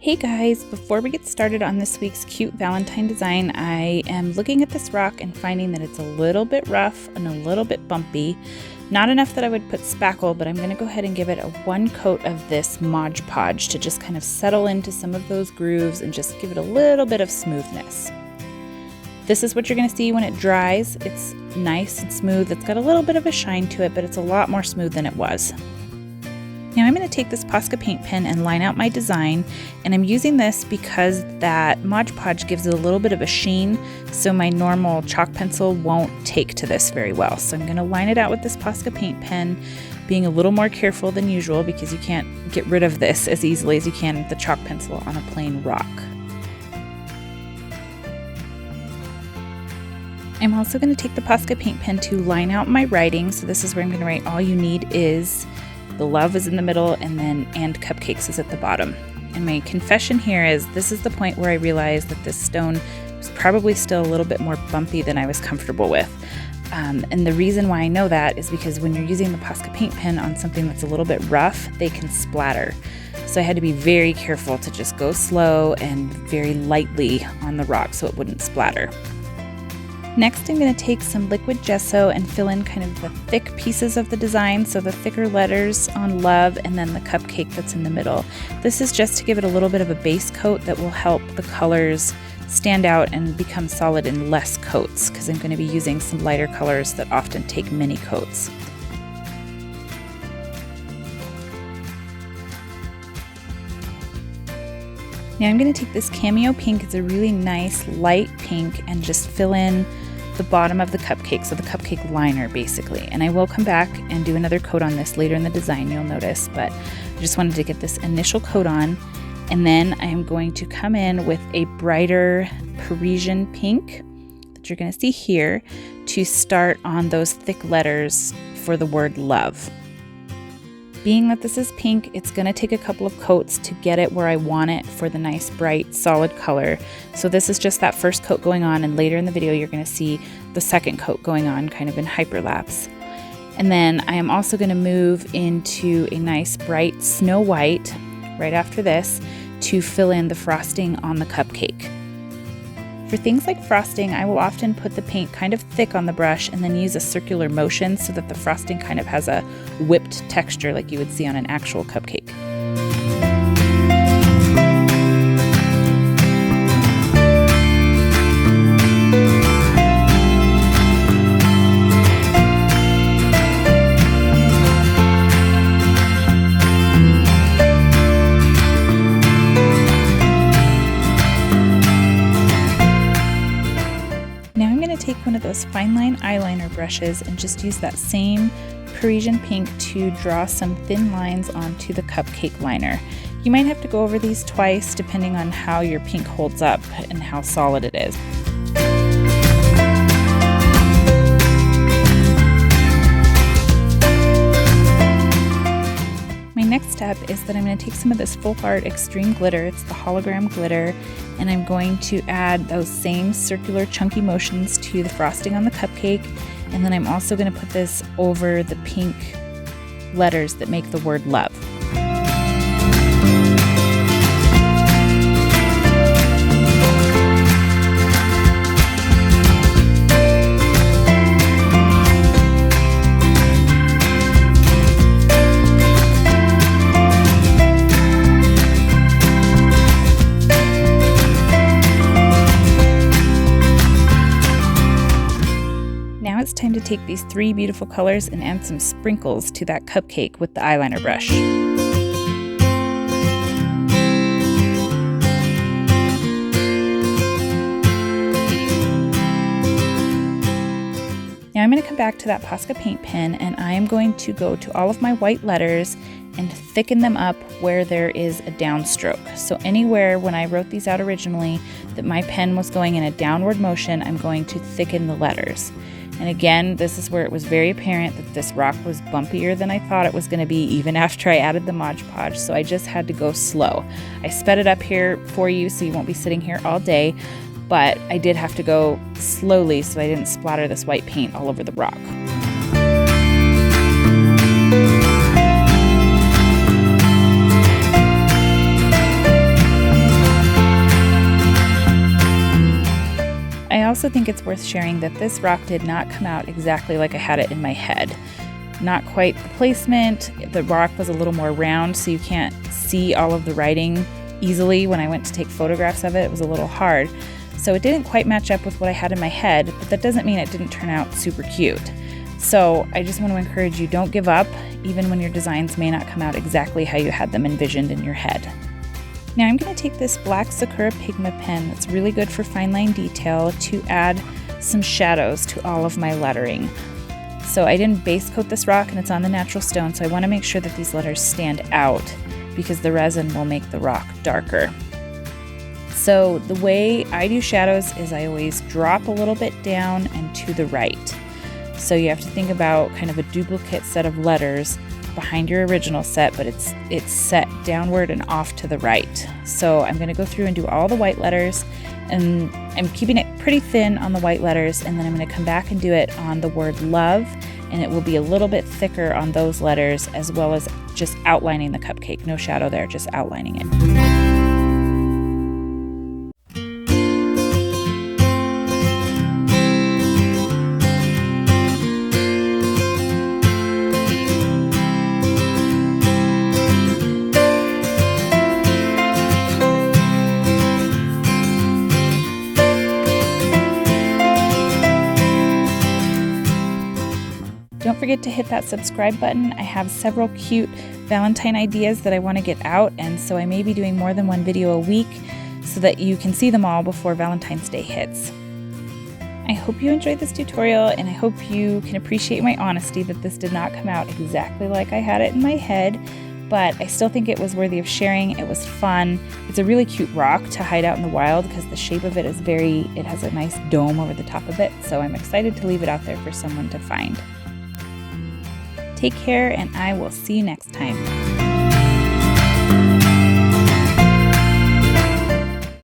Hey guys, before we get started on this week's cute Valentine design, I am looking at this rock and finding that it's a little bit rough and a little bit bumpy. Not enough that I would put spackle, but I'm going to go ahead and give it a one coat of this Mod Podge to just kind of settle into some of those grooves and just give it a little bit of smoothness. This is what you're going to see when it dries. It's nice and smooth. It's got a little bit of a shine to it, but it's a lot more smooth than it was. Now I'm going to take this Posca paint pen and line out my design, and I'm using this because that Mod Podge gives it a little bit of a sheen, so my normal chalk pencil won't take to this very well. So I'm going to line it out with this Posca paint pen, being a little more careful than usual because you can't get rid of this as easily as you can with the chalk pencil on a plain rock. I'm also going to take the Posca paint pen to line out my writing, so this is where I'm going to write all you need is. The love is in the middle, and Cupcakes is at the bottom. And my confession here is this is the point where I realized that this stone was probably still a little bit more bumpy than I was comfortable with. And the reason why I know that is because when you're using the Posca paint pen on something that's a little bit rough, they can splatter. So I had to be very careful to just go slow and very lightly on the rock so it wouldn't splatter. Next, I'm going to take some liquid gesso and fill in kind of the thick pieces of the design, so the thicker letters on love and then the cupcake that's in the middle. This is just to give it a little bit of a base coat that will help the colors stand out and become solid in less coats, because I'm going to be using some lighter colors that often take many coats. Now I'm going to take this Cameo Pink, it's a really nice light pink, and just fill in the bottom of the cupcake, so the cupcake liner basically. And I will come back and do another coat on this later in the design, you'll notice, but I just wanted to get this initial coat on. And then I am going to come in with a brighter Parisian pink that you're going to see here to start on those thick letters for the word love. Being that this is pink, it's going to take a couple of coats to get it where I want it for the nice, bright, solid color. So this is just that first coat going on, and later in the video you're going to see the second coat going on kind of in hyperlapse. And then I am also going to move into a nice, bright snow white right after this to fill in the frosting on the cupcake. For things like frosting, I will often put the paint kind of thick on the brush and then use a circular motion so that the frosting kind of has a whipped texture like you would see on an actual cupcake. Take one of those fine line eyeliner brushes and just use that same Parisian pink to draw some thin lines onto the cupcake liner. You might have to go over these twice depending on how your pink holds up and how solid it is. My next step is that I'm going to take some of this Full Art Extreme Glitter, it's the hologram glitter, and I'm going to add those same circular chunky motions to the frosting on the cupcake, and then I'm also going to put this over the pink letters that make the word love. Now it's time to take these three beautiful colors and add some sprinkles to that cupcake with the eyeliner brush. Now I'm going to come back to that Posca paint pen, and I am going to go to all of my white letters and thicken them up where there is a downstroke. So anywhere when I wrote these out originally that my pen was going in a downward motion, I'm going to thicken the letters. And again, this is where it was very apparent that this rock was bumpier than I thought it was going to be even after I added the Mod Podge, so I just had to go slow. I sped it up here for you so you won't be sitting here all day, but I did have to go slowly so I didn't splatter this white paint all over the rock. also think it's worth sharing that this rock did not come out exactly like I had it in my head. Not quite the placement. The rock was a little more round, so you can't see all of the writing easily. When I went to take photographs of it, it was a little hard. So it didn't quite match up with what I had in my head, but that doesn't mean it didn't turn out super cute. So I just want to encourage you, don't give up, even when your designs may not come out exactly how you had them envisioned in your head. Now I'm going to take this black Sakura Pigma pen that's really good for fine line detail to add some shadows to all of my lettering. So I didn't base coat this rock and it's on the natural stone, so I want to make sure that these letters stand out because the resin will make the rock darker. So the way I do shadows is I always drop a little bit down and to the right. So you have to think about kind of a duplicate set of letters behind your original set, but it's set downward and off to the right. So I'm going to go through and do all the white letters, and I'm keeping it pretty thin on the white letters, and then I'm going to come back and do it on the word love, and it will be a little bit thicker on those letters, as well as just outlining the cupcake. No shadow there, just outlining it. Don't forget to hit that subscribe button. I have several cute Valentine ideas that I want to get out, and so I may be doing more than one video a week so that you can see them all before Valentine's Day hits. I hope you enjoyed this tutorial, and I hope you can appreciate my honesty that this did not come out exactly like I had it in my head, but I still think it was worthy of sharing. It was fun. It's a really cute rock to hide out in the wild because the shape of it is it has a nice dome over the top of it, so I'm excited to leave it out there for someone to find. Take care, and I will see you next time.